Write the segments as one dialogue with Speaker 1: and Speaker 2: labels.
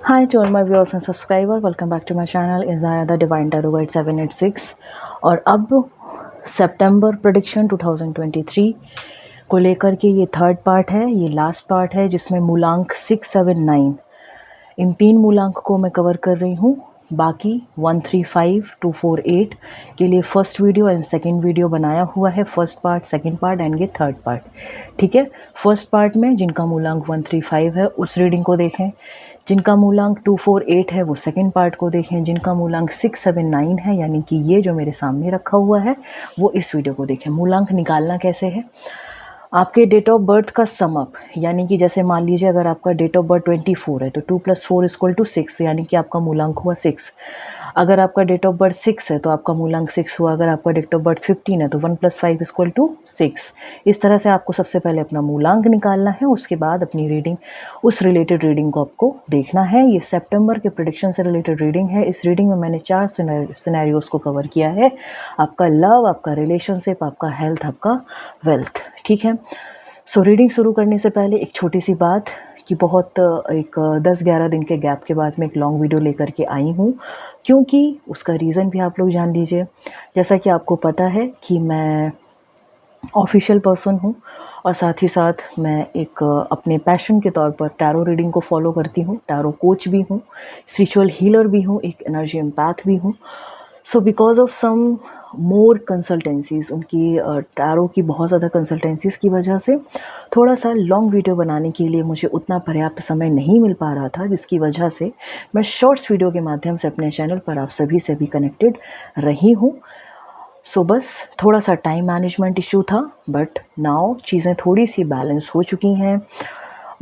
Speaker 1: Hi to all my viewers and subscribers, welcome back to my channel Isaiah the Divine Tarot Guide 786। और अब सितंबर prediction 2023 को लेकर के ये थर्ड पार्ट है, ये लास्ट पार्ट है जिसमें मूलांक 6, 7, 9 इन 3 मूलांक को मैं कवर कर रही हूँ। बाकी 135 2, 4, 8 के लिए first video and second video बनाया हुआ है, first part, second part and ये थर्ड पार्ट। ठीक है, फर्स्ट पार्ट में जिनका मूलांक 135 है उस रीडिंग को देखें, जिनका मूलांक 2, 4, 8 है वो सेकंड पार्ट को देखें, जिनका मूलांक 6, 7, 9 है यानी कि ये जो मेरे सामने रखा हुआ है वो इस वीडियो को देखें। मूलांक निकालना कैसे है, आपके डेट ऑफ बर्थ का समअप, यानी कि जैसे मान लीजिए अगर आपका डेट ऑफ बर्थ 24 है तो 2 + 4 = 6, यानी कि आपका मूलांक हुआ 6। अगर आपका डेट ऑफ बर्थ 6 है तो आपका मूलांक 6 हुआ। अगर आपका डेट ऑफ बर्थ 15 है तो 1 + 5 = 6। इस तरह से आपको सबसे पहले अपना मूलांक निकालना है, उसके बाद अपनी रीडिंग, उस रिलेटेड रीडिंग को आपको देखना है। ये सितंबर के प्रेडिक्शन से रिलेटेड रीडिंग है। इस रीडिंग में मैंने 4 सिनेरियोस को कवर किया है, आपका लव, आपका रिलेशनशिप, आपका हेल्थ, आपका वेल्थ। ठीक है, सो रीडिंग शुरू करने से पहले एक छोटी सी बात कि बहुत एक 10-11 दिन के गैप के बाद मैं एक लॉन्ग वीडियो लेकर के आई हूँ, क्योंकि उसका रीज़न भी आप लोग जान लीजिए। जैसा कि आपको पता है कि मैं ऑफिशियल पर्सन हूँ और साथ ही साथ मैं एक अपने पैशन के तौर पर टैरो रीडिंग को फॉलो करती हूँ, टैरो कोच भी हूँ, स्पिरिचुअल हीलर भी हूँ, एक एनर्जी एम्पैथ भी हूँ। So because of some more consultancies, उनकी टैरो की बहुत ज़्यादा कंसल्टेंसीज की वजह से थोड़ा सा लॉन्ग वीडियो बनाने के लिए मुझे उतना पर्याप्त समय नहीं मिल पा रहा था, जिसकी वजह से मैं शॉर्ट्स वीडियो के माध्यम से अपने चैनल पर आप सभी से भी कनेक्टेड रही हूँ। सो बस थोड़ा सा टाइम मैनेजमेंट इशू था, बट नाउ चीज़ें थोड़ी सी बैलेंस हो चुकी हैं।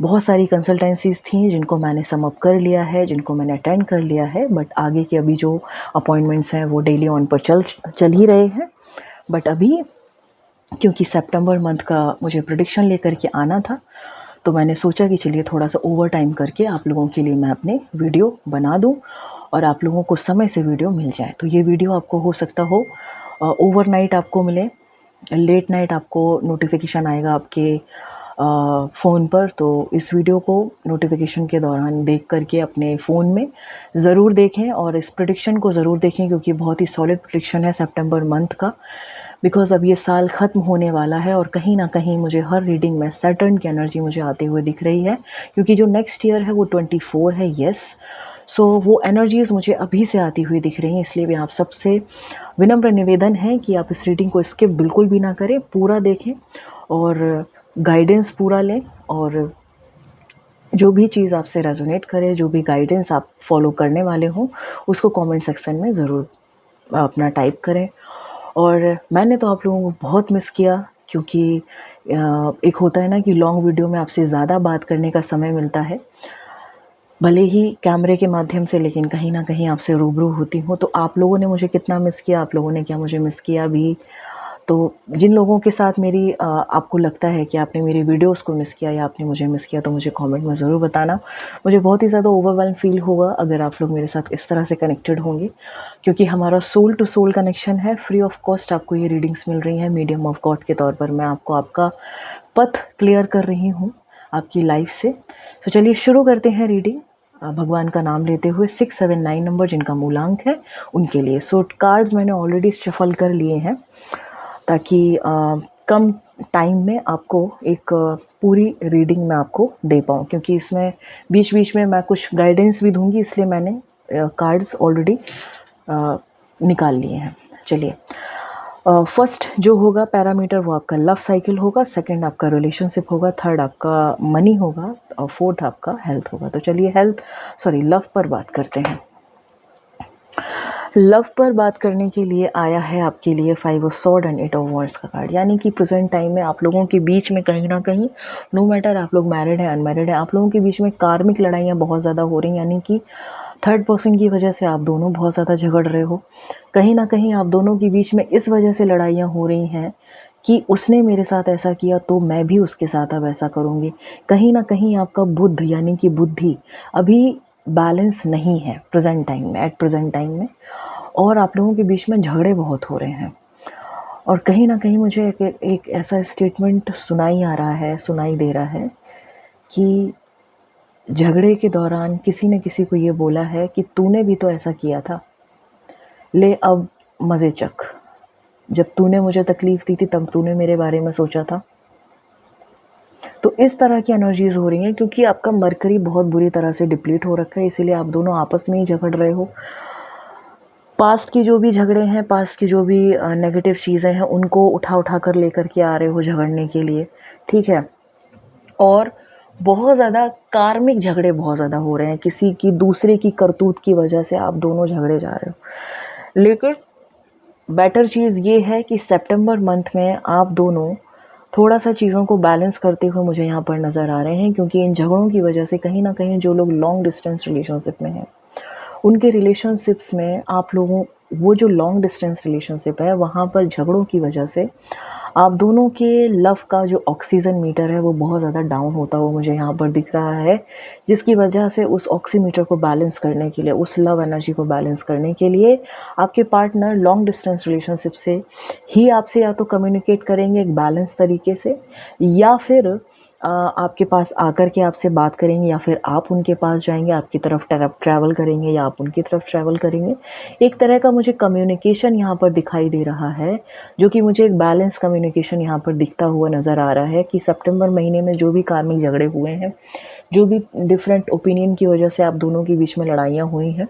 Speaker 1: बहुत सारी कंसल्टेंसीज थी जिनको मैंने सम अप कर लिया है, जिनको मैंने अटेंड कर लिया है, बट आगे के अभी जो अपॉइंटमेंट्स हैं वो डेली ऑन पर चल ही रहे हैं। बट अभी क्योंकि सितंबर मंथ का मुझे प्रेडिक्शन लेकर के आना था, तो मैंने सोचा कि चलिए थोड़ा सा ओवर टाइम करके आप लोगों के लिए मैं अपने वीडियो बना दूं और आप लोगों को समय से वीडियो मिल जाए। तो ये वीडियो आपको हो सकता हो ओवरनाइट आपको मिले, लेट नाइट आपको नोटिफिकेशन आएगा आपके फ़ोन पर। तो इस वीडियो को नोटिफिकेशन के दौरान देख करके अपने फ़ोन में ज़रूर देखें और इस प्रेडिक्शन को ज़रूर देखें, क्योंकि बहुत ही सॉलिड प्रेडिक्शन है सितंबर मंथ का। बिकॉज़ अब ये साल ख़त्म होने वाला है और कहीं ना कहीं मुझे हर रीडिंग में सैटर्न की एनर्जी मुझे आते हुए दिख रही है, क्योंकि जो नेक्स्ट ईयर है वो 24 है। येस, सो वो एनर्जीज़ मुझे अभी से आती हुई दिख रही हैं। इसलिए भी आप सबसे विनम्र निवेदन है कि आप इस रीडिंग को स्किप बिल्कुल भी ना करें, पूरा देखें और गाइडेंस पूरा लें। और जो भी चीज़ आपसे रेजोनेट करे, जो भी गाइडेंस आप फॉलो करने वाले हों, उसको कमेंट सेक्शन में ज़रूर अपना टाइप करें। और मैंने तो आप लोगों को बहुत मिस किया, क्योंकि एक होता है ना कि लॉन्ग वीडियो में आपसे ज़्यादा बात करने का समय मिलता है, भले ही कैमरे के माध्यम से, लेकिन कहीं ना कहीं आपसे रूबरू होती हूँ। तो आप लोगों ने मुझे कितना मिस किया, आप लोगों ने क्या मुझे मिस किया भी। तो जिन लोगों के साथ मेरी आपको लगता है कि आपने मेरी वीडियोस को मिस किया या आपने मुझे मिस किया, तो मुझे कमेंट में ज़रूर बताना। मुझे बहुत ही ज़्यादा ओवरवेल्म फील होगा अगर आप लोग मेरे साथ इस तरह से कनेक्टेड होंगे, क्योंकि हमारा सोल टू सोल कनेक्शन है। फ्री ऑफ कॉस्ट आपको ये रीडिंग्स मिल रही हैं, मीडियम ऑफ गॉड के तौर पर मैं आपको आपका पथ क्लियर कर रही हूँ आपकी लाइफ से। तो चलिए शुरू करते हैं रीडिंग, भगवान का नाम लेते हुए। 6, 7, 9 नंबर जिनका मूलांक है उनके लिए। सो कार्ड्स मैंने ऑलरेडी शफल कर लिए हैं, ताकि कम टाइम में आपको एक पूरी रीडिंग मैं आपको दे पाऊँ, क्योंकि इसमें बीच बीच में मैं कुछ गाइडेंस भी दूंगी, इसलिए मैंने कार्ड्स ऑलरेडी निकाल लिए हैं। चलिए, फर्स्ट जो होगा पैरामीटर वो आपका लव साइकिल होगा, सेकंड आपका रिलेशनशिप होगा, थर्ड आपका मनी होगा और फोर्थ आपका हेल्थ होगा। तो चलिए लव पर बात करते हैं। लव पर बात करने के लिए आया है आपके लिए 5 of sword and 8 of wands का कार्ड, यानी कि प्रेजेंट टाइम में आप लोगों के बीच में कहीं ना कहीं, नो मैटर आप लोग मैरिड हैं अनमैरिड हैं, आप लोगों के बीच में कार्मिक लड़ाइयाँ बहुत ज़्यादा हो रही हैं। यानी कि थर्ड पर्सन की वजह से आप दोनों बहुत ज़्यादा झगड़ रहे हो। कहीं ना कहीं आप दोनों के बीच में इस वजह से लड़ाइयाँ हो रही हैं कि उसने मेरे साथ ऐसा किया तो मैं भी उसके साथ अब ऐसा करूँगी। कहीं ना कहीं आपका बुद्ध यानी कि बुद्धि अभी बैलेंस नहीं है प्रेजेंट टाइम में, एट प्रेजेंट टाइम में, और आप लोगों के बीच में झगड़े बहुत हो रहे हैं। और कहीं ना कहीं मुझे एक ऐसा स्टेटमेंट सुनाई दे रहा है कि झगड़े के दौरान किसी ने किसी को ये बोला है कि तूने भी तो ऐसा किया था, ले अब मज़े चख। जब तूने मुझे तकलीफ़ दी थी तब तूने मेरे बारे में सोचा था। तो इस तरह की एनर्जीज़ हो रही हैं क्योंकि आपका मरकरी बहुत बुरी तरह से डिप्लीट हो रखा है, इसीलिए आप दोनों आपस में ही झगड़ रहे हो। पास्ट की जो भी झगड़े हैं, पास्ट की जो भी नेगेटिव चीज़ें हैं, उनको उठा कर लेकर के आ रहे हो झगड़ने के लिए, ठीक है। और बहुत ज़्यादा कार्मिक झगड़े बहुत ज़्यादा हो रहे हैं, किसी की दूसरे की करतूत की वजह से आप दोनों झगड़े जा रहे हो। लेकिन बेटर चीज़ ये है कि सितंबर मंथ में आप दोनों थोड़ा सा चीज़ों को बैलेंस करते हुए मुझे यहाँ पर नज़र आ रहे हैं, क्योंकि इन झगड़ों की वजह से कहीं ना कहीं जो लोग लॉन्ग डिस्टेंस रिलेशनशिप में हैं, उनके रिलेशनशिप्स में आप लोगों, वो जो लॉन्ग डिस्टेंस रिलेशनशिप है वहाँ पर झगड़ों की वजह से आप दोनों के लव का जो ऑक्सीजन मीटर है वो बहुत ज़्यादा डाउन होता हुआ मुझे यहाँ पर दिख रहा है, जिसकी वजह से उस ऑक्सीमीटर को बैलेंस करने के लिए, उस लव एनर्जी को बैलेंस करने के लिए आपके पार्टनर लॉन्ग डिस्टेंस रिलेशनशिप से ही आपसे या तो कम्युनिकेट करेंगे एक बैलेंस तरीके से, या फिर आपके पास आकर के आपसे बात करेंगे, या फिर आप उनके पास जाएंगे, आपकी तरफ ट्रैवल करेंगे या आप उनकी तरफ ट्रैवल करेंगे। एक तरह का मुझे कम्युनिकेशन यहाँ पर दिखाई दे रहा है, जो कि मुझे एक बैलेंस कम्युनिकेशन यहाँ पर दिखता हुआ नज़र आ रहा है कि सितंबर महीने में जो भी कार्मिक झगड़े हुए हैं, जो भी डिफरेंट ओपिनियन की वजह से आप दोनों के बीच में लड़ाइयाँ हुई हैं,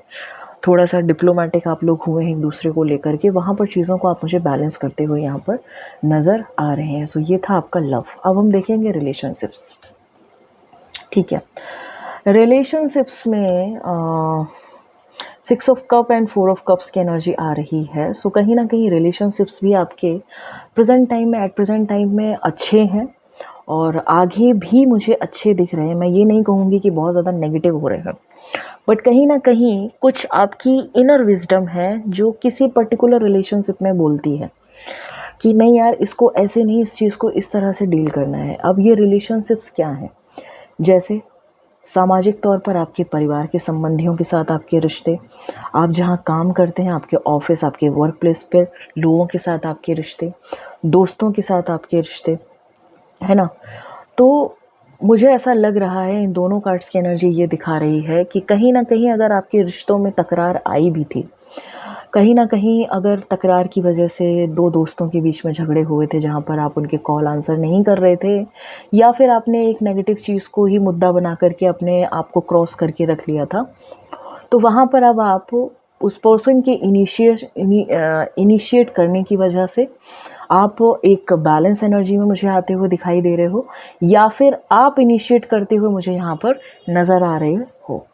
Speaker 1: थोड़ा सा डिप्लोमेटिक आप लोग हुए हैं एक दूसरे को लेकर के, वहाँ पर चीज़ों को आप मुझे बैलेंस करते हुए यहाँ पर नज़र आ रहे हैं। सो ये था आपका लव। अब हम देखेंगे रिलेशनशिप्स, ठीक है। रिलेशनशिप्स में 6 of cup and 4 of cups की एनर्जी आ रही है। सो कहीं ना कहीं रिलेशनशिप्स भी आपके प्रेजेंट टाइम में, एट प्रेजेंट टाइम में अच्छे हैं और आगे भी मुझे अच्छे दिख रहे हैं। मैं ये नहीं कहूँगी कि बहुत ज़्यादा नेगेटिव हो रहे हैं, बट कहीं ना कहीं कुछ आपकी इनर विजडम है जो किसी पर्टिकुलर रिलेशनशिप में बोलती है कि नहीं यार, इसको ऐसे नहीं, इस चीज़ को इस तरह से डील करना है। अब ये रिलेशनशिप्स क्या हैं? जैसे सामाजिक तौर पर आपके परिवार के संबंधियों के साथ आपके रिश्ते, आप जहाँ काम करते हैं, आपके ऑफिस, आपके वर्क प्लेस पर लोगों के साथ आपके रिश्ते, दोस्तों के साथ आपके रिश्ते, है ना। तो मुझे ऐसा लग रहा है, इन दोनों कार्ड्स की एनर्जी ये दिखा रही है कि कहीं ना कहीं अगर आपके रिश्तों में तकरार आई भी थी, कहीं ना कहीं अगर तकरार की वजह से दो दोस्तों के बीच में झगड़े हुए थे जहाँ पर आप उनके कॉल आंसर नहीं कर रहे थे, या फिर आपने एक नेगेटिव चीज़ को ही मुद्दा बना करके अपने आप को क्रॉस करके रख लिया था, तो वहाँ पर अब आप उस पर्सन के इनिशिएट करने की वजह से आप एक बैलेंस एनर्जी में मुझे आते हुए दिखाई दे रहे हो, या फिर आप इनिशिएट करते हुए मुझे यहाँ पर नज़र आ रहे हो।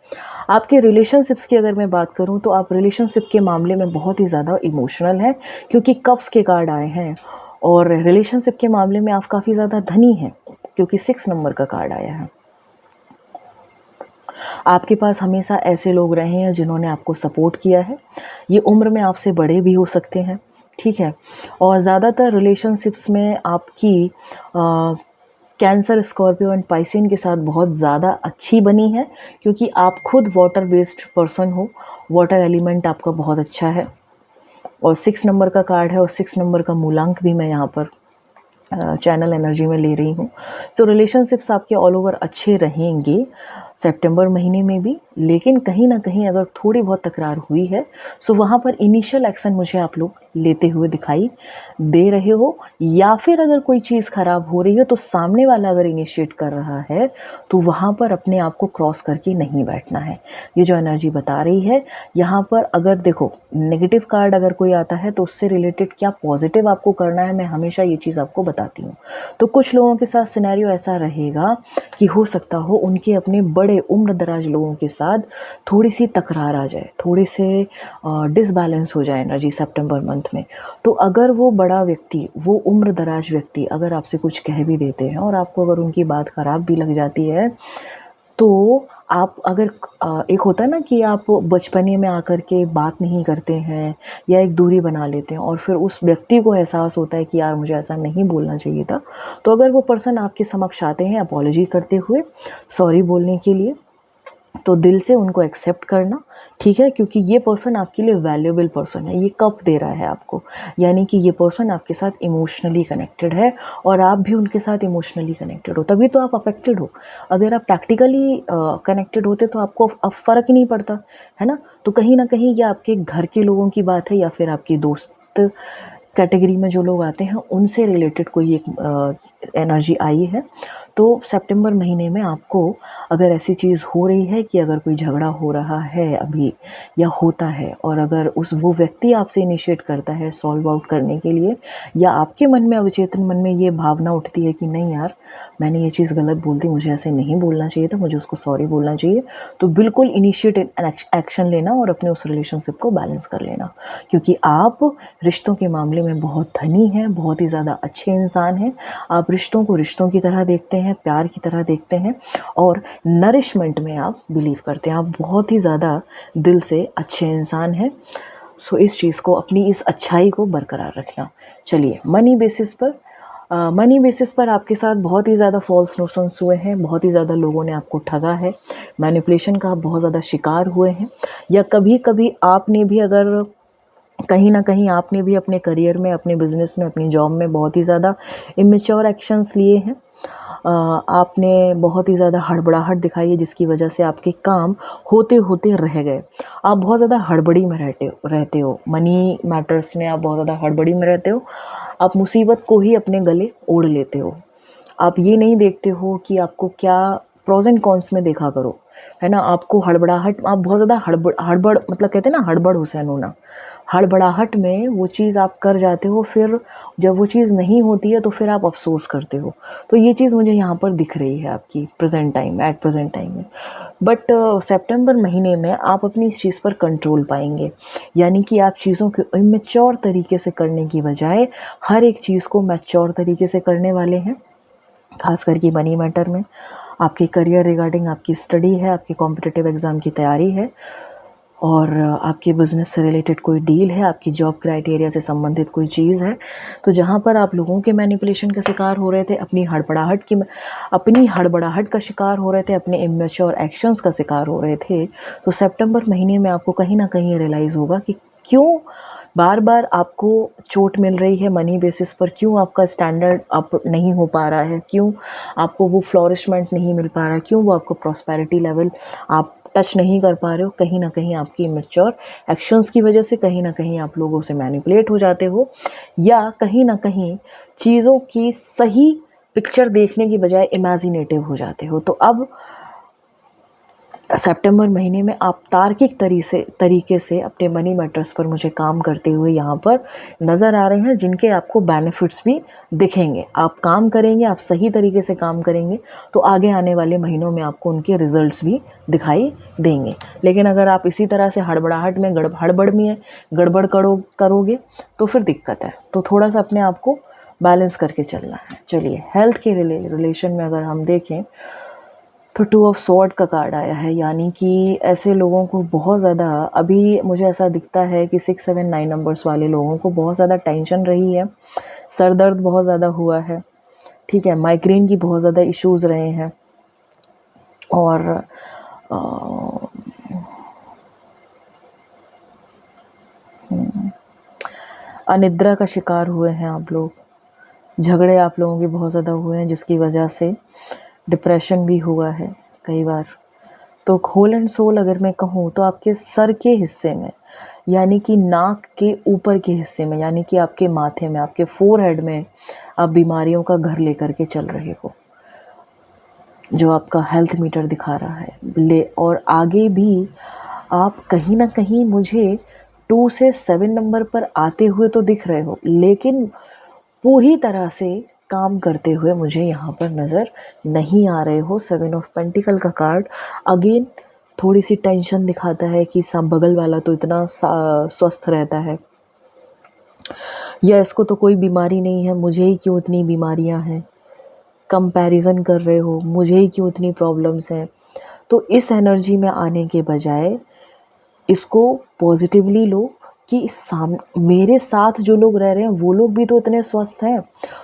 Speaker 1: आपके रिलेशनशिप्स की अगर मैं बात करूँ तो आप रिलेशनशिप के मामले में बहुत ही ज़्यादा इमोशनल हैं, क्योंकि कप्स के कार्ड आए हैं, और रिलेशनशिप के मामले में आप काफ़ी ज़्यादा धनी हैं क्योंकि 6 नंबर का कार्ड आया है। आपके पास हमेशा ऐसे लोग रहे हैं जिन्होंने आपको सपोर्ट किया है। ये उम्र में आपसे बड़े भी हो सकते हैं, ठीक है। और ज़्यादातर रिलेशनशिप्स में आपकी कैंसर, स्कॉर्पियो एंड पाइसिन के साथ बहुत ज़्यादा अच्छी बनी है, क्योंकि आप खुद वाटर बेस्ड पर्सन हो, वाटर एलिमेंट आपका बहुत अच्छा है। और 6 नंबर का कार्ड है, और 6 नंबर का मूलांक भी मैं यहाँ पर चैनल एनर्जी में ले रही हूँ। सो रिलेशनशिप्स आपके ऑल ओवर अच्छे रहेंगे सितंबर महीने में भी, लेकिन कहीं ना कहीं अगर थोड़ी बहुत तकरार हुई है, सो वहाँ पर इनिशियल एक्शन मुझे आप लोग लेते हुए दिखाई दे रहे हो, या फिर अगर कोई चीज़ ख़राब हो रही है तो सामने वाला अगर इनिशिएट कर रहा है तो वहाँ पर अपने आप को क्रॉस करके नहीं बैठना है। ये जो एनर्जी बता रही है यहाँ पर, अगर देखो नेगेटिव कार्ड अगर कोई आता है तो उससे रिलेटेड क्या पॉजिटिव आपको करना है, मैं हमेशा ये चीज़ आपको बताती हूँ। तो कुछ लोगों के साथ सिनेरियो ऐसा रहेगा कि हो सकता हो उनके अपने बड़े उम्र दराज लोगों के साथ थोड़ी सी तकरार आ जाए, थोड़े से डिसबैलेंस हो जाए एनर्जी सितंबर मंथ में। तो अगर वो बड़ा व्यक्ति, वो उम्र दराज व्यक्ति अगर आपसे कुछ कह भी देते हैं और आपको अगर उनकी बात ख़राब भी लग जाती है, तो आप अगर एक होता है ना कि आप बचपने में आकर के बात नहीं करते हैं या एक दूरी बना लेते हैं, और फिर उस व्यक्ति को एहसास होता है कि यार मुझे ऐसा नहीं बोलना चाहिए था, तो अगर वो पर्सन आपके समक्ष आते हैं अपॉलॉजी करते हुए, सॉरी बोलने के लिए, तो दिल से उनको एक्सेप्ट करना, ठीक है, क्योंकि ये पर्सन आपके लिए वैल्यूएबल पर्सन है, ये कप दे रहा है आपको, यानी कि ये पर्सन आपके साथ इमोशनली कनेक्टेड है और आप भी उनके साथ इमोशनली कनेक्टेड हो, तभी तो आप अफेक्टेड हो। अगर आप प्रैक्टिकली कनेक्टेड होते तो आपको अब फ़र्क ही नहीं पड़ता, है ना। तो कहीं ना कहीं ये आपके घर के लोगों की बात है या फिर आपके दोस्त कैटेगरी में जो लोग आते हैं उनसे रिलेटेड कोई एक एनर्जी आई है। तो सितंबर महीने में आपको अगर ऐसी चीज़ हो रही है कि अगर कोई झगड़ा हो रहा है अभी या होता है, और अगर वो व्यक्ति आपसे इनिशिएट करता है सॉल्व आउट करने के लिए, या आपके मन में अवचेतन मन में ये भावना उठती है कि नहीं यार मैंने ये चीज़ गलत बोल दी, मुझे ऐसे नहीं बोलना चाहिए था, मुझे उसको सॉरी बोलना चाहिए, तो बिल्कुल इनिशिएट एक्शन लेना और अपने उस रिलेशनशिप को बैलेंस कर लेना, क्योंकि आप रिश्तों के मामले में बहुत धनी हैं, बहुत ही ज़्यादा अच्छे इंसान हैं। आप रिश्तों को रिश्तों की तरह देखते हैं, प्यार की तरह देखते हैं, और नरिशमेंट में आप बिलीव करते हैं। आप बहुत ही ज़्यादा दिल से अच्छे इंसान हैं। सो इस चीज़ को, अपनी इस अच्छाई को बरकरार रखना। चलिए, मनी बेसिस पर आपके साथ बहुत ही ज़्यादा फॉल्स नोशंस हुए हैं, बहुत ही ज़्यादा लोगों ने आपको ठगा है, मैनिपुलेशन का आप बहुत ज़्यादा शिकार हुए हैं, या कभी कभी आपने भी, अगर कहीं ना कहीं आपने भी अपने करियर में, अपने बिजनेस में, अपनी जॉब में बहुत ही ज़्यादा इमेच्योर एक्शंस लिए हैं। आपने बहुत ही ज़्यादा हड़बड़ाहट दिखाई है जिसकी वजह से आपके काम होते होते रह गए। आप बहुत ज़्यादा हड़बड़ी में रहते हो मनी मैटर्स में, आप बहुत ज़्यादा हड़बड़ी में रहते हो। आप मुसीबत को ही अपने गले ओढ़ लेते हो। आप ये नहीं देखते हो कि आपको क्या प्रोज एंड कॉन्स में देखा करो, है ना। आपको हड़बड़ाहट, आप बहुत ज़्यादा हड़बड़ मतलब कहते हैं ना, हड़बड़ हुसैन होना, हड़बड़ाहट में वो चीज़ आप कर जाते हो, फिर जब वो चीज़ नहीं होती है तो फिर आप अफसोस करते हो। तो ये चीज़ मुझे यहाँ पर दिख रही है आपकी एट प्रेजेंट टाइम में। बट सितंबर महीने में आप अपनी इस चीज़ पर कंट्रोल पाएंगे, यानी कि आप चीज़ों को इमेच्योर तरीके से करने की बजाय हर एक चीज़ को मैच्योर तरीके से करने वाले हैं। खास करके मनी मैटर में, आपके करियर रिगार्डिंग आपकी स्टडी है, आपकी कॉम्पिटिटिव एग्ज़ाम की तैयारी है, और आपके बिज़नेस से रिलेटेड कोई डील है, आपकी जॉब क्राइटेरिया से संबंधित कोई चीज़ है, तो जहाँ पर आप लोगों के मैनिपुलेशन का शिकार हो रहे थे, अपनी हड़बड़ाहट का शिकार हो रहे थे, अपने इमेच्योर एक्शंस का शिकार हो रहे थे, तो सितंबर महीने में आपको कहीं ना कहीं रियलाइज़ होगा कि क्यों बार बार आपको चोट मिल रही है मनी बेसिस पर, क्यों आपका स्टैंडर्ड अप नहीं हो पा रहा है, क्यों आपको वो फ्लोरिशमेंट नहीं मिल पा रहा है, क्यों वो आपको प्रॉस्पेरिटी लेवल आप टच नहीं कर पा रहे हो। कहीं ना कहीं आपकी इमेच्योर एक्शंस की वजह से, कहीं ना कहीं आप लोगों से मैनिपुलेट हो जाते हो, या कहीं ना कहीं चीज़ों की सही पिक्चर देखने की बजाय इमेजिनेटिव हो जाते हो। तो अब सितंबर महीने में आप तार्किक तरीके से अपने मनी मैटर्स पर मुझे काम करते हुए यहाँ पर नज़र आ रहे हैं, जिनके आपको बेनिफिट्स भी दिखेंगे। आप काम करेंगे, आप सही तरीके से काम करेंगे तो आगे आने वाले महीनों में आपको उनके रिजल्ट्स भी दिखाई देंगे। लेकिन अगर आप इसी तरह से हड़बड़ाहट में गड़बड़ करोगे तो फिर दिक्कत है। तो थोड़ा सा अपने आप को बैलेंस करके चलना है। चलिए, हेल्थ के रिलेशन में अगर हम देखें तो 2 ऑफ स्वॉर्ड का कार्ड आया है, यानी कि ऐसे लोगों को बहुत ज़्यादा, अभी मुझे ऐसा दिखता है कि 6, 7, 9 नंबर्स वाले लोगों को बहुत ज़्यादा टेंशन रही है, सर दर्द बहुत ज़्यादा हुआ है, ठीक है, माइग्रेन की बहुत ज़्यादा इश्यूज़ रहे हैं, और अनिद्रा का शिकार हुए हैं आप लोग, झगड़े आप लोगों के बहुत ज़्यादा हुए हैं जिसकी वजह से डिप्रेशन भी हुआ है कई बार। तो होल एंड सोल अगर मैं कहूँ तो आपके सर के हिस्से में, यानी कि नाक के ऊपर के हिस्से में, यानी कि आपके माथे में, आपके फोरहेड में आप बीमारियों का घर लेकर के चल रहे हो, जो आपका हेल्थ मीटर दिखा रहा है। और आगे भी आप कहीं ना कहीं मुझे 2 से 7 नंबर पर आते हुए तो दिख रहे हो, लेकिन पूरी तरह से काम करते हुए मुझे यहाँ पर नज़र नहीं आ रहे हो। 7 ऑफ पेंटिकल का कार्ड अगेन थोड़ी सी टेंशन दिखाता है कि सब बगल वाला तो इतना स्वस्थ रहता है, या इसको तो कोई बीमारी नहीं है, मुझे ही क्यों इतनी बीमारियाँ हैं, कंपैरिजन कर रहे हो, मुझे ही क्यों इतनी प्रॉब्लम्स हैं। तो इस एनर्जी में आने के बजाय इसको पॉजिटिवली लो कि मेरे साथ जो लोग रह रहे हैं वो लोग भी तो इतने स्वस्थ हैं,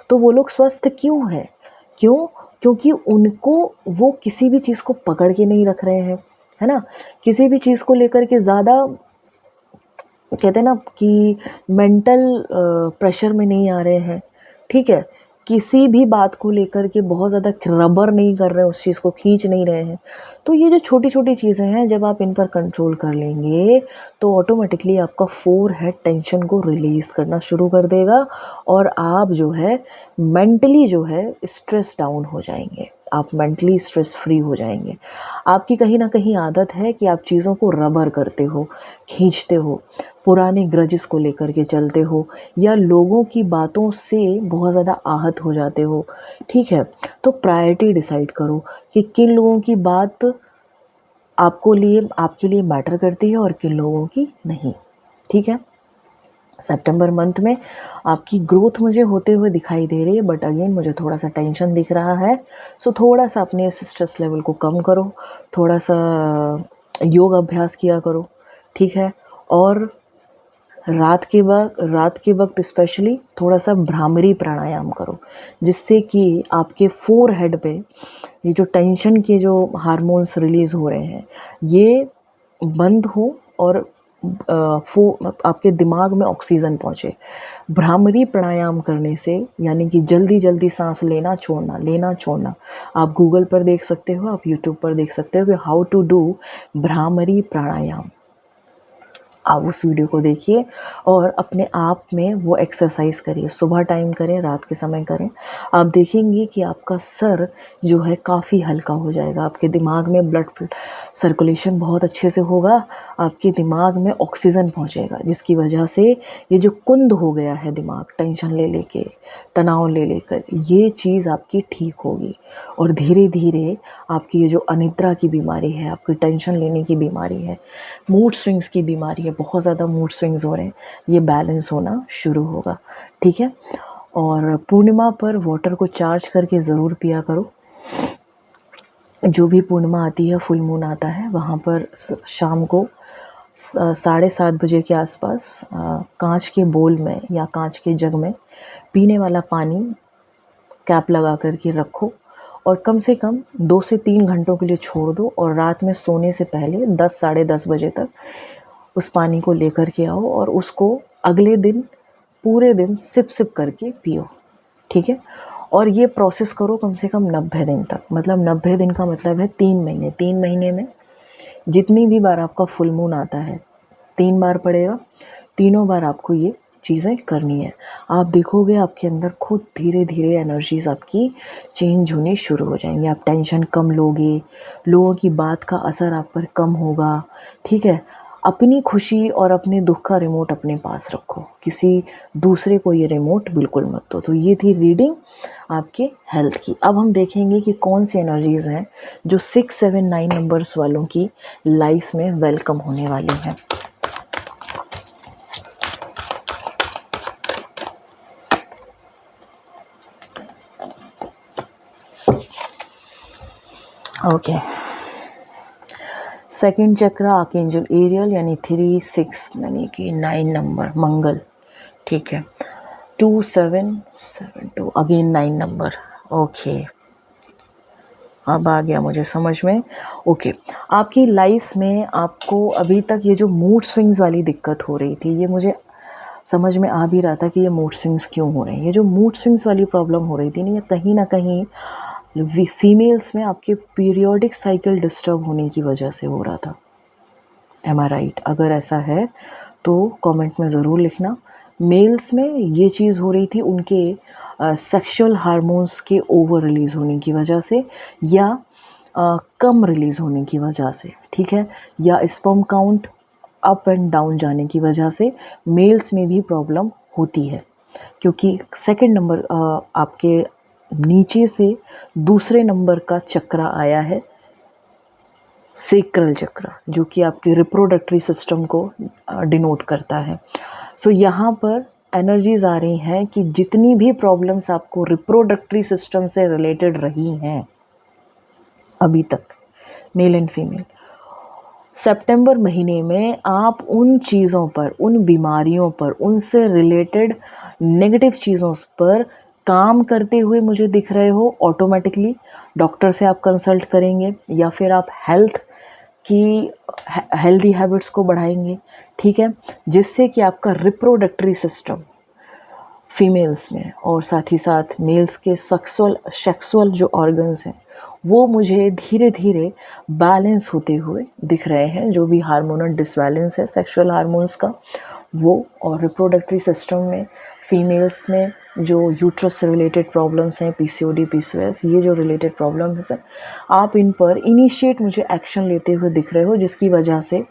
Speaker 1: तो वो लोग स्वस्थ क्यों हैं? क्योंकि उनको वो किसी भी चीज़ को पकड़ के नहीं रख रहे हैं, है ना। किसी भी चीज़ को लेकर के ज़्यादा कहते हैं ना कि मेंटल प्रेशर में नहीं आ रहे हैं, ठीक है। किसी भी बात को लेकर के बहुत ज़्यादा रबर नहीं कर रहे हैं, उस चीज़ को खींच नहीं रहे हैं। तो ये जो छोटी छोटी चीज़ें हैं, जब आप इन पर कंट्रोल कर लेंगे तो ऑटोमेटिकली आपका फोरहेड टेंशन को रिलीज़ करना शुरू कर देगा और आप जो है मेंटली जो है स्ट्रेस डाउन हो जाएंगे, आप मेंटली स्ट्रेस फ्री हो जाएंगे। आपकी कहीं ना कहीं आदत है कि आप चीज़ों को रबर करते हो, खींचते हो, पुराने ग्रजेस को लेकर के चलते हो या लोगों की बातों से बहुत ज़्यादा आहत हो जाते हो, ठीक है। तो प्रायोरिटी डिसाइड करो कि किन लोगों की बात आपके लिए मैटर करती है और किन लोगों की नहीं, ठीक है। सितंबर मंथ में आपकी ग्रोथ मुझे होते हुए दिखाई दे रही है, बट अगेन मुझे थोड़ा सा टेंशन दिख रहा है। सो थोड़ा सा अपने स्ट्रेस लेवल को कम करो, थोड़ा सा योग अभ्यास किया करो, ठीक है। और रात के वक्त स्पेशली थोड़ा सा भ्रामरी प्राणायाम करो, जिससे कि आपके फोरहेड पे ये जो टेंशन के जो हार्मोन्स रिलीज़ हो रहे हैं ये बंद हो और आपके दिमाग में ऑक्सीजन पहुँचे। भ्रामरी प्राणायाम करने से यानी कि जल्दी जल्दी सांस लेना छोड़ना, आप गूगल पर देख सकते हो, आप यूट्यूब पर देख सकते हो कि हाउ टू डू भ्रामरी प्राणायाम। आप उस वीडियो को देखिए और अपने आप में वो एक्सरसाइज करिए, सुबह टाइम करें, रात के समय करें। आप देखेंगे कि आपका सर जो है काफ़ी हल्का हो जाएगा, आपके दिमाग में ब्लड सर्कुलेशन बहुत अच्छे से होगा, आपके दिमाग में ऑक्सीजन पहुंचेगा, जिसकी वजह से ये जो कुंद हो गया है दिमाग टेंशन ले लेके, तनाव ले लेकर, ये चीज़ आपकी ठीक होगी और धीरे धीरे आपकी ये जो अनिद्रा की बीमारी है, आपकी टेंशन लेने की बीमारी है, मूड स्विंग्स की बीमारी है, बहुत ज़्यादा मूड स्विंग्स हो रहे हैं, ये बैलेंस होना शुरू होगा, ठीक है। और पूर्णिमा पर वाटर को चार्ज करके ज़रूर पिया करो। जो भी पूर्णिमा आती है, फुल मून आता है, वहाँ पर शाम को 7:30 बजे के आसपास कांच के बोल में या कांच के जग में पीने वाला पानी कैप लगा करके रखो और कम से कम 2 से 3 घंटों के लिए छोड़ दो और रात में सोने से पहले 10 साढ़े 10 बजे तक उस पानी को लेकर के आओ और उसको अगले दिन पूरे दिन सिप सिप करके पियो, ठीक है। और ये प्रोसेस करो कम से कम 90 दिन तक, मतलब 90 दिन का मतलब है 3 महीने। 3 महीने में जितनी भी बार आपका फुल मून आता है 3 बार पड़ेगा, तीनों बार आपको ये चीज़ें करनी है। आप देखोगे आपके अंदर खुद धीरे धीरे एनर्जीज आपकी चेंज होनी शुरू हो जाएंगी, आप टेंशन कम लोगे, लोगों की बात का असर आप पर कम होगा, ठीक है। अपनी खुशी और अपने दुख का रिमोट अपने पास रखो, किसी दूसरे को ये रिमोट बिल्कुल मत दो। तो ये थी रीडिंग आपके हेल्थ की। अब हम देखेंगे कि कौन सी एनर्जीज हैं जो 6, 7, 9 नंबर्स वालों की लाइफ में वेलकम होने वाली हैं। ओके, सेकंड चक्र आर्कएंजल एरियल यानी 3, 6 यानी कि 9 नंबर मंगल, ठीक है। 2, 7, 7, 2 अगेन 9 नंबर, ओके। अब आ गया मुझे समझ में, ओके। आपकी लाइफ में आपको अभी तक ये जो मूड स्विंग्स वाली दिक्कत हो रही थी, ये मुझे समझ में आ भी रहा था कि ये मूड स्विंग्स क्यों हो रहे हैं। ये जो मूड स्विंग्स वाली प्रॉब्लम हो रही थी ना, ये ना कहीं फीमेल्स में आपके पीरियोडिक साइकिल डिस्टर्ब होने की वजह से हो रहा था। एम आई राइट? अगर ऐसा है तो कमेंट में ज़रूर लिखना। मेल्स में ये चीज़ हो रही थी उनके सेक्सुअल हार्मोन्स के ओवर रिलीज़ होने की वजह से या कम रिलीज़ होने की वजह से, ठीक है, या sperm count up and down जाने की वजह से मेल्स में भी प्रॉब्लम होती है। क्योंकि सेकंड नंबर आपके नीचे से दूसरे नंबर का चक्र आया है, सेक्रल चक्र, जो कि आपके रिप्रोडक्टरी सिस्टम को डिनोट करता है। सो यहाँ पर एनर्जीज आ रही हैं कि जितनी भी प्रॉब्लम्स आपको रिप्रोडक्टरी सिस्टम से रिलेटेड रही हैं अभी तक, मेल एंड फीमेल, सितंबर महीने में आप उन चीज़ों पर, उन बीमारियों पर, उनसे रिलेटेड नेगेटिव चीज़ों पर काम करते हुए मुझे दिख रहे हो। ऑटोमेटिकली डॉक्टर से आप कंसल्ट करेंगे या फिर आप हेल्थ कि हेल्दी हैबिट्स को बढ़ाएंगे, ठीक है, जिससे कि आपका रिप्रोडक्टरी सिस्टम फीमेल्स में और साथ ही साथ मेल्स के सेक्सुअल जो ऑर्गन्स हैं वो मुझे धीरे धीरे बैलेंस होते हुए दिख रहे हैं। जो भी हार्मोनल डिसबैलेंस है सेक्सुअल हार्मोन्स का वो, और रिप्रोडक्टरी सिस्टम में फीमेल्स में जो यूट्रस से रिलेटेड प्रॉब्लम्स हैं, पीसीओडी, पीसीओएस, ये जो रिलेटेड प्रॉब्लम्स हैं, आप इन पर इनिशिएट मुझे एक्शन लेते हुए दिख रहे हो, जिसकी वजह से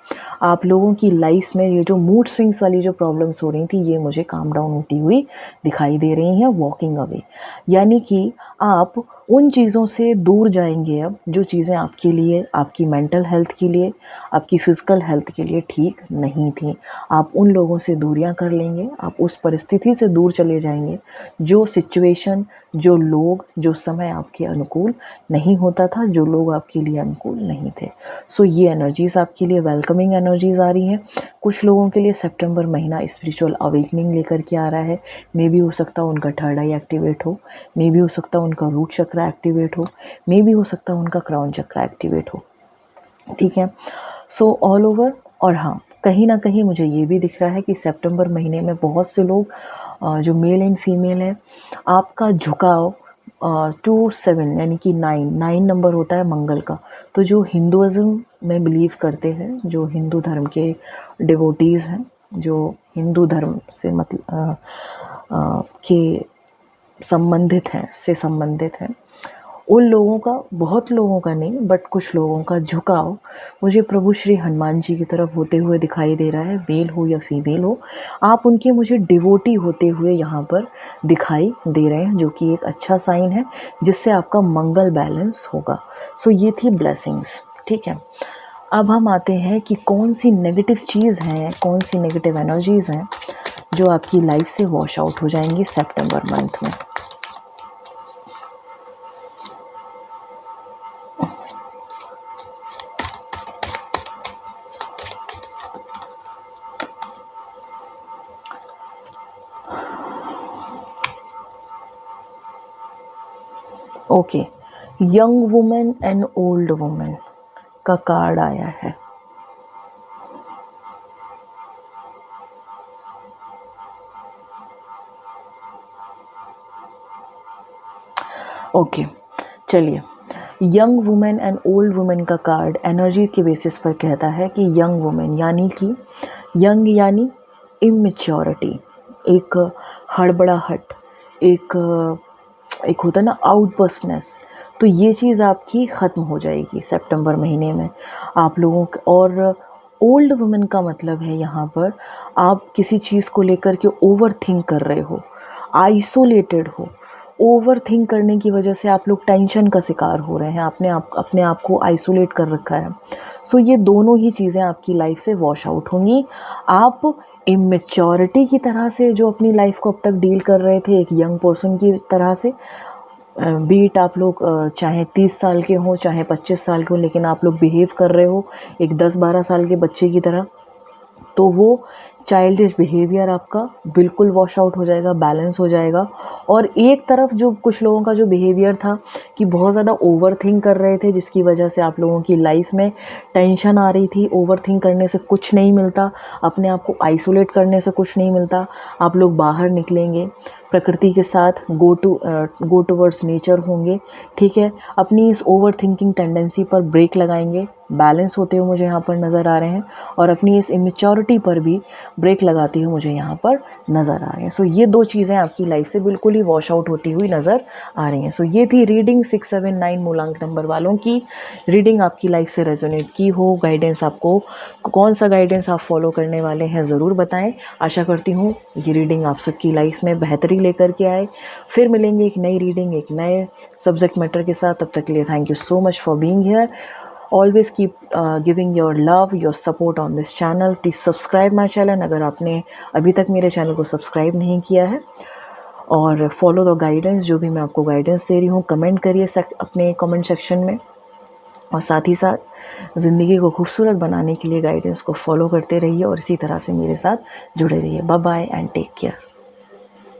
Speaker 1: आप लोगों की लाइफ में ये जो मूड स्विंग्स वाली जो प्रॉब्लम्स हो रही थी ये मुझे काम डाउन होती हुई दिखाई दे रही हैं, वॉकिंग अवे। यानी कि आप उन चीज़ों से दूर जाएंगे अब जो चीज़ें आपके लिए, आपकी मेंटल हेल्थ के लिए, आपकी फ़िज़िकल हेल्थ के लिए ठीक नहीं थी। आप उन लोगों से दूरियां कर लेंगे, आप उस परिस्थिति से दूर चले जाएंगे जो सिचुएशन, जो लोग, जो समय आपके अनुकूल नहीं होता था, जो लोग आपके लिए अनुकूल नहीं थे। सो ये एनर्जीज़ आपके लिए वेलकमिंग एनर्जीज़ आ रही हैं। कुछ लोगों के लिए सितंबर महीना स्पिरिचुअल अवेकनिंग लेकर के आ रहा है। मे भी हो सकता है उनका थर्ड आई एक्टिवेट हो, मे भी हो सकता है उनका रूट चक्र एक्टिवेट हो, मे भी हो सकता है उनका क्राउन चक्र एक्टिवेट हो, ठीक है। सो ऑल ओवर, और हाँ, कहीं ना कहीं मुझे ये भी दिख रहा है कि सितंबर महीने में बहुत से लोग जो मेल एंड फीमेल हैं, आपका झुकाव 2 7 यानी कि 9 नंबर होता है मंगल का। तो जो हिंदुज़म में बिलीव करते हैं, जो हिंदू धर्म के डिवोटीज़ हैं, जो हिंदू धर्म से मतलब के संबंधित हैं, उन लोगों का, बहुत लोगों का नहीं बट कुछ लोगों का झुकाव मुझे प्रभु श्री हनुमान जी की तरफ होते हुए दिखाई दे रहा है। मेल हो या फीमेल हो, आप उनके मुझे डिवोटी होते हुए यहाँ पर दिखाई दे रहे हैं, जो कि एक अच्छा साइन है जिससे आपका मंगल बैलेंस होगा। सो ये थी ब्लेसिंग्स, ठीक है। अब हम आते हैं कि कौन सी नेगेटिव चीज़ हैं, कौन सी नेगेटिव एनर्जीज़ हैं जो आपकी लाइफ से वॉश आउट हो जाएंगी सितंबर मंथ में। Okay, young women and old women का कार्ड आया है। ओके, चलिए, young women and old women का कार्ड एनर्जी के बेसिस पर कहता है कि यंग वुमेन यानी कि यंग यानी इमेच्योरिटी, एक हड़बड़ाहट, एक होता है ना आउटबर्स्टनेस, तो ये चीज़ आपकी ख़त्म हो जाएगी सितंबर महीने में आप लोगों के। और ओल्ड वुमेन का मतलब है यहाँ पर आप किसी चीज़ को लेकर के ओवर थिंक कर रहे हो, आइसोलेटेड हो। ओवर थिंक करने की वजह से आप लोग टेंशन का शिकार हो रहे हैं, अपने आप को आइसोलेट कर रखा है। सो ये दोनों ही चीज़ें आपकी लाइफ से वॉश आउट होंगी। आप इमेच्योरिटी की तरह से जो अपनी लाइफ को अब तक डील कर रहे थे एक यंग पर्सन की तरह से, बीट आप लोग चाहे 30 साल के हों चाहे 25 साल के हों, लेकिन आप लोग बिहेव कर रहे हो एक 10-12 साल के बच्चे की तरह, तो वो चाइल्डिश बिहेवियर आपका बिल्कुल वॉश आउट हो जाएगा, बैलेंस हो जाएगा। और एक तरफ जो कुछ लोगों का जो बिहेवियर था कि बहुत ज़्यादा ओवर थिंक कर रहे थे, जिसकी वजह से आप लोगों की लाइफ में टेंशन आ रही थी। ओवर थिंक करने से कुछ नहीं मिलता, अपने आप को आइसोलेट करने से कुछ नहीं मिलता। आप लोग बाहर निकलेंगे, प्रकृति के साथ गो टूवर्ड्स नेचर होंगे, ठीक है। अपनी इस ओवर थिंकिंग टेंडेंसी पर ब्रेक लगाएंगे, बैलेंस होते हुए मुझे यहाँ पर नज़र आ रहे हैं। और अपनी इस इमेच्योरिटी पर भी ब्रेक लगाते हुए मुझे यहाँ पर नज़र आ रहे हैं। सो ये दो चीज़ें आपकी लाइफ से बिल्कुल ही वॉश आउट होती हुई नज़र आ रही हैं। सो ये थी रीडिंग 6 7 9 मूलांक नंबर वालों की रीडिंग। आपकी लाइफ से रेजोनेट की हो, गाइडेंस आपको कौन सा गाइडेंस आप फॉलो करने वाले हैं ज़रूर बताएं। आशा करती हूँ ये रीडिंग आप सबकी लाइफ में बेहतरी लेकर के आए। फिर मिलेंगे एक नई रीडिंग, एक नए सब्जेक्ट मैटर के साथ। तब तक के लिए thank you so much for being here. Always keep giving your love, your support on this channel. Please subscribe my channel अगर आपने अभी तक मेरे चैनल को सब्सक्राइब नहीं किया है। और फॉलो द गाइडेंस, जो भी मैं आपको गाइडेंस दे रही हूँ कमेंट करिए अपने कमेंट सेक्शन में। और साथ ही साथ ज़िंदगी को खूबसूरत बनाने के लिए गाइडेंस को फॉलो करते रहिए और इसी तरह से मेरे साथ जुड़े रहिए। Bye bye and take care.